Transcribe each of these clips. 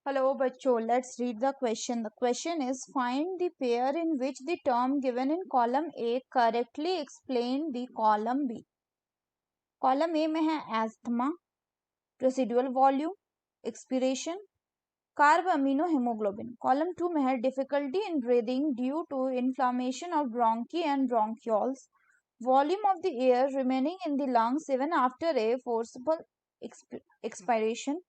Hello, bachcho. Let's read the question. The question is find the pair in which the term given in column A correctly explain the column B. Column A में है asthma, residual volume, expiration, carb amino hemoglobin. Column 2 में है difficulty in breathing due to inflammation of bronchi and bronchioles, volume of the air remaining in the lungs even after a forcible expiration,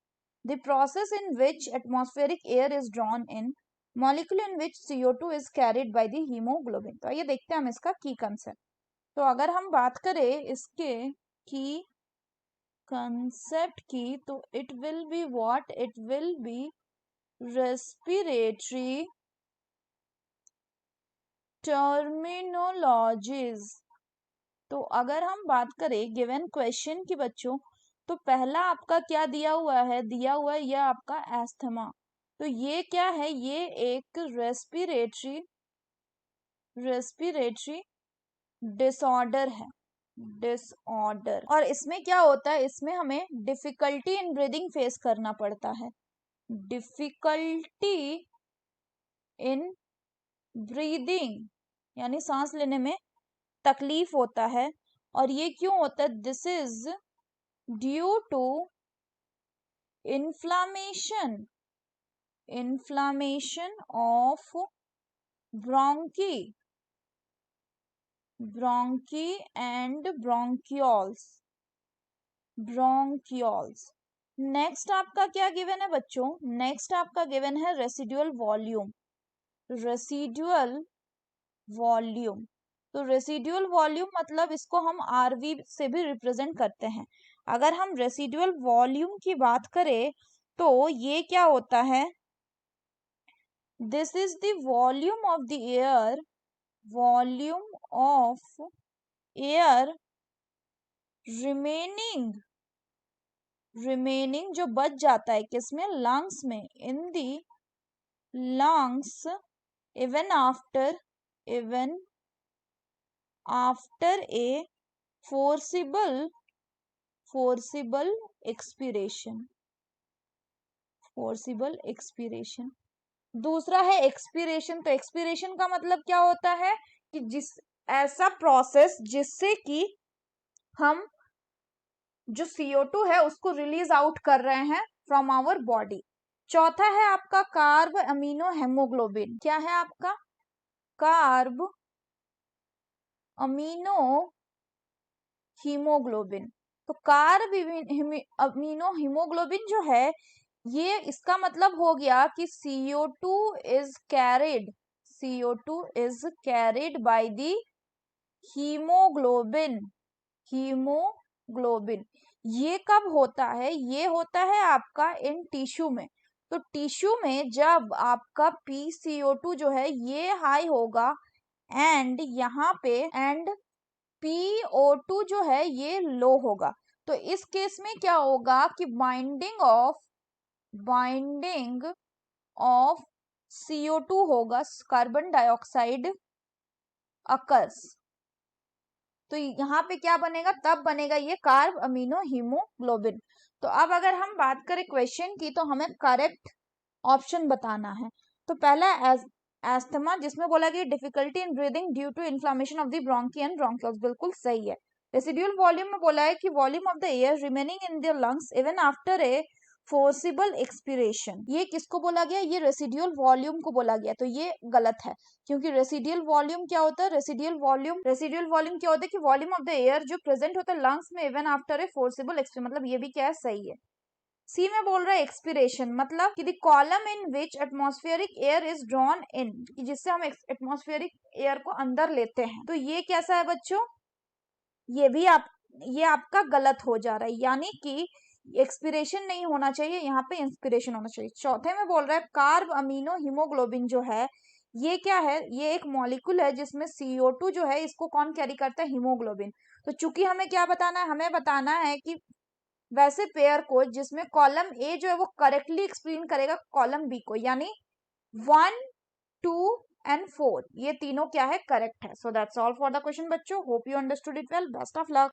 the process in which atmospheric air is drawn in, molecule in which CO2 is carried by the hemoglobin. तो ये देखते हैं हम इसका की concept. तो अगर हम बात करें इसके की कंसेप्ट की तो it will be what, it will be respiratory terminologies. तो अगर हम बात करें गिवन क्वेश्चन की बच्चों, तो पहला आपका क्या दिया हुआ है, दिया हुआ है यह आपका एस्थमा. तो ये क्या है, ये एक रेस्पिरेटरी डिसऑर्डर है, डिसऑर्डर. और इसमें क्या होता है, इसमें हमें डिफिकल्टी इन ब्रीदिंग फेस करना पड़ता है, डिफिकल्टी इन ब्रीदिंग यानी सांस लेने में तकलीफ होता है. और ये क्यों होता है, this is due to inflammation of bronchi and bronchioles. Next आपका क्या गिवन है बच्चों, नेक्स्ट आपका गिवन है रेसिडुअल वॉल्यूम. तो रेसिडुअल वॉल्यूम मतलब इसको हम आरवी से भी रिप्रेजेंट करते हैं. अगर हम रेसिडुअल वॉल्यूम की बात करें तो ये क्या होता है, this is the volume of the air remaining जो बच जाता है किसमें, लंग्स में, in the lungs even after a forcible expiration. दूसरा है एक्सपीरेशन. तो एक्सपीरेशन का मतलब क्या होता है कि जिस ऐसा प्रोसेस जिससे कि हम जो CO2 है उसको रिलीज आउट कर रहे हैं फ्रॉम आवर बॉडी. चौथा है आपका कार्ब अमीनो हेमोग्लोबिन. क्या है आपका, कार्ब अमीनो हीमोग्लोबिन. तो कार्ब अमीनो हीमोग्लोबिन जो है ये इसका मतलब हो गया कि CO2 is carried by the haemoglobin. ये कब होता है, ये होता है आपका इन टिश्यू में. तो टिश्यू में जब आपका PCO2 जो है ये हाई होगा एंड यहाँ पे PO2 जो है ये लो होगा, तो इस केस में क्या होगा कि बाइंडिंग ऑफ CO2 होगा, कार्बन डाइऑक्साइड अकर्स. तो यहाँ पे क्या बनेगा, तब बनेगा ये कार्ब अमीनो हीमोग्लोबिन. तो अब अगर हम बात करें क्वेश्चन की तो हमें करेक्ट ऑप्शन बताना है. तो पहला एस्थमा जिसमें बोला कि difficulty in breathing due to inflammation of the bronchi and bronchioles, बिल्कुल सही है. रेसिडुअल वॉल्यूम में बोला है कि volume of the air remaining in the lungs even after a forcible expiration. ये किसको बोला गया, ये रेसिडुअल वॉल्यूम को बोला गया. तो ये गलत है क्योंकि रेसिडुअल वॉल्यूम क्या होता है, रेसिडुअल वॉल्यूम क्या होता है कि वॉल्यूम ऑफ द एयर जो प्रेजेंट होता है लंग्स में even after a forcible expiration, मतलब ये भी क्या है, सही है. सी में बोल रहा है एक्सपीरेशन मतलब कि the column in which atmospheric air is drawn in, जिससे हम एटमॉस्फेरिक एयर को अंदर लेते हैं. तो ये कैसा है बच्चों, ये आपका गलत हो जा रहा है, यानी कि एक्सपीरेशन नहीं होना चाहिए, यहाँ पे इंस्पिरेशन होना चाहिए. चौथे में बोल रहा है कार्ब अमीनो हीमोग्लोबिन जो है ये क्या है, ये एक मॉलिक्यूल है जिसमें CO2 जो है इसको कौन कैरी करता है, हीमोग्लोबिन. तो चूंकि हमें क्या बताना है, हमें बताना है कि वैसे पेयर को जिसमें कॉलम ए जो है वो करेक्टली एक्सप्लेन करेगा कॉलम बी को, यानी 1, 2 and 4 ये तीनों क्या है, करेक्ट है. So that's all for the question बच्चों. Hope you understood it well. Best of luck.